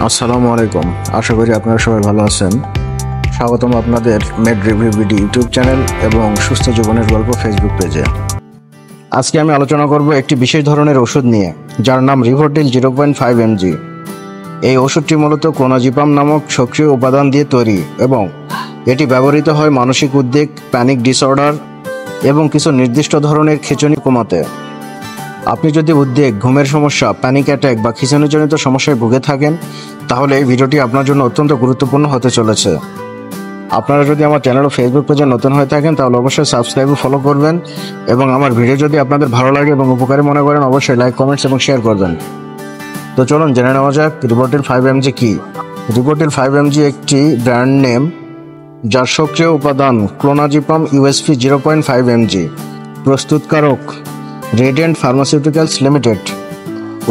আসসালামু আলাইকুম। আশা করি আপনারা সবাই ভালো আছেন। স্বাগতম আপনাদের made review BD YouTube channel এবং সুস্থ জীবনের গল্প ফেসবুক পেজে। আজকে আমি আলোচনা করব একটি বিশেষ ধরনের ওষুধ নিয়ে, যার নাম রিভোটিল 0.5 mg। এই ওষুধটি মূলত ক্লোনাজিপাম নামক সক্রিয় উপাদান দিয়ে তৈরি এবং এটি ব্যবহৃত হয় মানসিক উদ্বেগ, প্যানিক ডিসঅর্ডার এবং কিছু নির্দিষ্ট ধরনের খিঁচুনি কমাতে। আপনি যদি উদ্বেগ, ঘুমের সমস্যা, প্যানিক অ্যাটাক বা খিঁচুনিজনিত সমস্যায় ভুগে থাকেন, তাহলে এই ভিডিওটি আপনার জন্য অত্যন্ত গুরুত্বপূর্ণ হতে চলেছে। আপনারা যদি আমার চ্যানেল ও ফেসবুক পেজে নতুন হয়ে থাকেন, তাহলে অবশ্যই সাবস্ক্রাইব ও ফলো করবেন এবং আমার ভিডিও যদি আপনাদের ভালো লাগে এবং উপকারী মনে করেন, অবশ্যই লাইক, কমেন্টস এবং শেয়ার করবেন। তো চলুন জেনে নেওয়া যাক রিভোটিল 5 mg কি। রিভোটিল 5 mg একটি ব্র্যান্ড নেম, যার সক্রিয় উপাদান ক্লোনাজিপাম ইউএসপি 0.5 mg। প্রস্তুতকারক রেডিয়েন্ট ফার্মাসিউটিক্যালস লিমিটেড।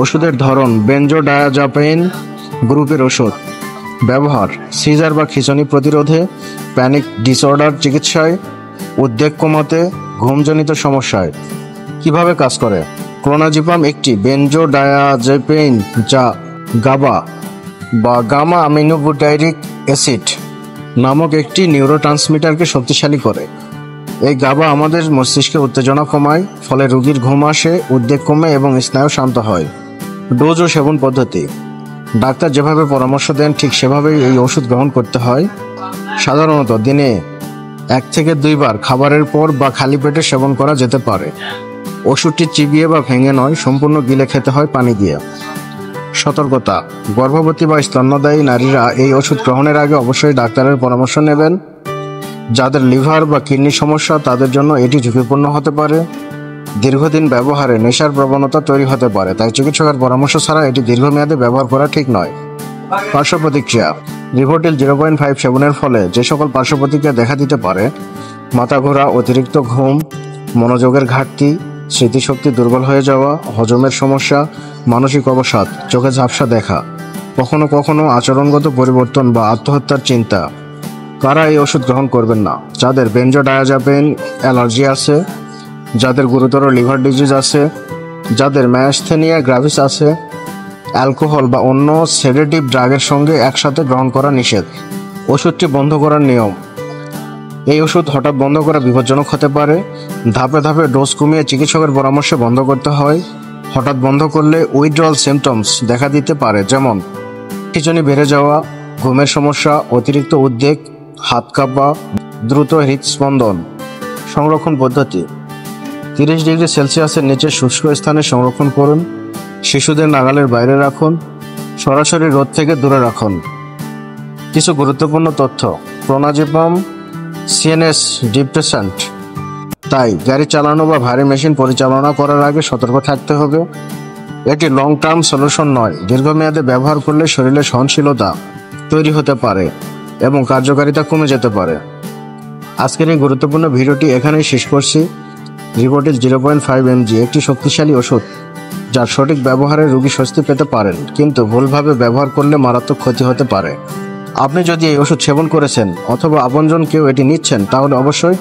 ওষুধের ধরন বেনজোডায়াজাপাইন গ্রুপের ওষুধ। ব্যবহার সিজার বা খিঁচুনি প্রতিরোধে, প্যানিক ডিসঅর্ডার চিকিৎসায়, উদ্বেগ কমাতে, ঘুমজনিত সমস্যায়। কিভাবে কাজ করে? ক্লোনাজিপাম একটি বেনজোডায়াজাপাইন যা গাবা বা গামা অ্যামিনোবুটাইরিক অ্যাসিড নামক একটি নিউরোট্রান্সমিটারকে শক্তিশালী করে। এই গাবা আমাদের মস্তিষ্কে উত্তেজনা কমায়, ফলে রোগীর ঘুম আসে, উদ্বেগ কমে এবং স্নায়ু শান্ত হয়। ডোজ ও সেবন পদ্ধতি। ডাক্তার যেভাবে পরামর্শ দেন ঠিক সেভাবেই এই ওষুধ গ্রহণ করতে হয়। সাধারণত দিনে 1 থেকে 2 বার খাবারের পর বা খালি পেটে সেবন করা যেতে পারে। ওষুধটি চিবিয়ে বা ভেঙে নয়, সম্পূর্ণ গিলে খেতে হয় পানি দিয়ে। সতর্কতা: গর্ভবতী বা স্তন্যদায়ী নারীরা এই ওষুধ গ্রহণের আগে অবশ্যই ডাক্তারের পরামর্শ নেবেন। যাদের লিভার বা কিডনি সমস্যা, তাদের জন্য এটি ঝুঁকিপূর্ণ হতে পারে। দীর্ঘদিন ব্যবহারে নেশার প্রবণতা তৈরি হতে পারে, তাই চিকিৎসকের পরামর্শ ছাড়া এটি দীর্ঘমেয়াদে ব্যবহার করা ঠিক নয়। পার্শ্ব প্রতিক্রিয়া: রিভোটিল 0.5 সেবনের ফলে যে সকল পার্শ্ব প্রতিক্রিয়া দেখা দিতে পারে: মাথা ঘোরা, অতিরিক্ত ঘুম, মনোযোগের ঘাটতি, স্মৃতিশক্তি দুর্বল হয়ে যাওয়া, হজমের সমস্যা, মানসিক অবসাদ, চোখে ঝাপসা দেখা, কখনো কখনো আচরণগত পরিবর্তন বা আত্মহত্যার চিন্তা। কারা এই ওষুধ গ্রহণ করবেন না? যাদের বেনজোডায়াজাপাইন অ্যালার্জি আছে, যাদের গুরুতর লিভার ডিজিজ আছে, যাদের ম্যায়াস্থেনিয়া গ্রাভিস আছে। অ্যালকোহল বা অন্য সেডেটিভ ড্রাগের সঙ্গে একসাথে গ্রহণ করা নিষেধ। ওষুধটি বন্ধ করার নিয়ম: এই ওষুধ হঠাৎ বন্ধ করা বিপজ্জনক হতে পারে। ধাপে ধাপে ডোজ কমিয়ে চিকিৎসকের পরামর্শে বন্ধ করতে হয়। হঠাৎ বন্ধ করলে উইথড্রল সিমটমস দেখা দিতে পারে, যেমন খিঁচুনি বেড়ে যাওয়া, ঘুমের সমস্যা, অতিরিক্ত উদ্বেগ, হাত কাঁপা, দ্রুত হৃদস্পন্দন। সংরক্ষণ পদ্ধতি: 30 ডিগ্রি সেলসিয়াসের নিচে শুষ্ক স্থানে সংরক্ষণ করুন। শিশুদের নাগালের বাইরে রাখুন। সরাসরি রোদ থেকে দূরে রাখুন। কিছু গুরুত্বপূর্ণ তথ্য: ক্লোনাজিপাম সিএনএস ডিপ্রেসেন্ট, তাই গাড়ি চালানো বা ভারী মেশিন পরিচালনা করার আগে সতর্ক থাকতে হবে। এটি লং টার্ম সলিউশন নয়। দীর্ঘমেয়াদে ব্যবহার করলে শরীরে সহনশীলতা তৈরি হতে পারে এবং কার্যকারিতা কমে যেতে পারে। আজকের এই গুরুত্বপূর্ণ ভিডিওটি এখানেই শেষ করছি। রিভোটিল 0.5 mg একটি শক্তিশালী ওষুধ, যার সঠিক ব্যবহারে রোগী স্বস্তি পেতে পারেন, কিন্তু ভুলভাবে ব্যবহার করলে মারাত্মক ক্ষতি হতে পারে। আপনি যদি এই ওষুধ সেবন করেছেন অথবা আপনজন কেউ এটি নিচ্ছেন, তাহলে অবশ্যই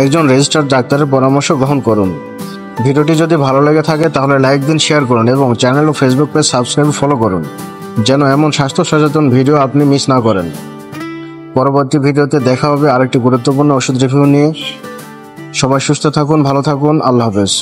একজন রেজিস্টার্ড ডাক্তারের পরামর্শ গ্রহণ করুন। ভিডিওটি যদি ভালো লেগে থাকে তাহলে লাইক দিন, শেয়ার করুন এবং চ্যানেল ও ফেসবুক পেজ সাবস্ক্রাইব ফলো করুন, যেন এমন স্বাস্থ্য সচেতন ভিডিও আপনি মিস না করেন। পরবর্তী ভিডিওতে দেখা হবে আরেকটি গুরুত্বপূর্ণ ওষুধ রিভিউ নিয়ে। সবাই সুস্থ থাকুন, ভালো থাকুন। আল্লাহ হাফেজ।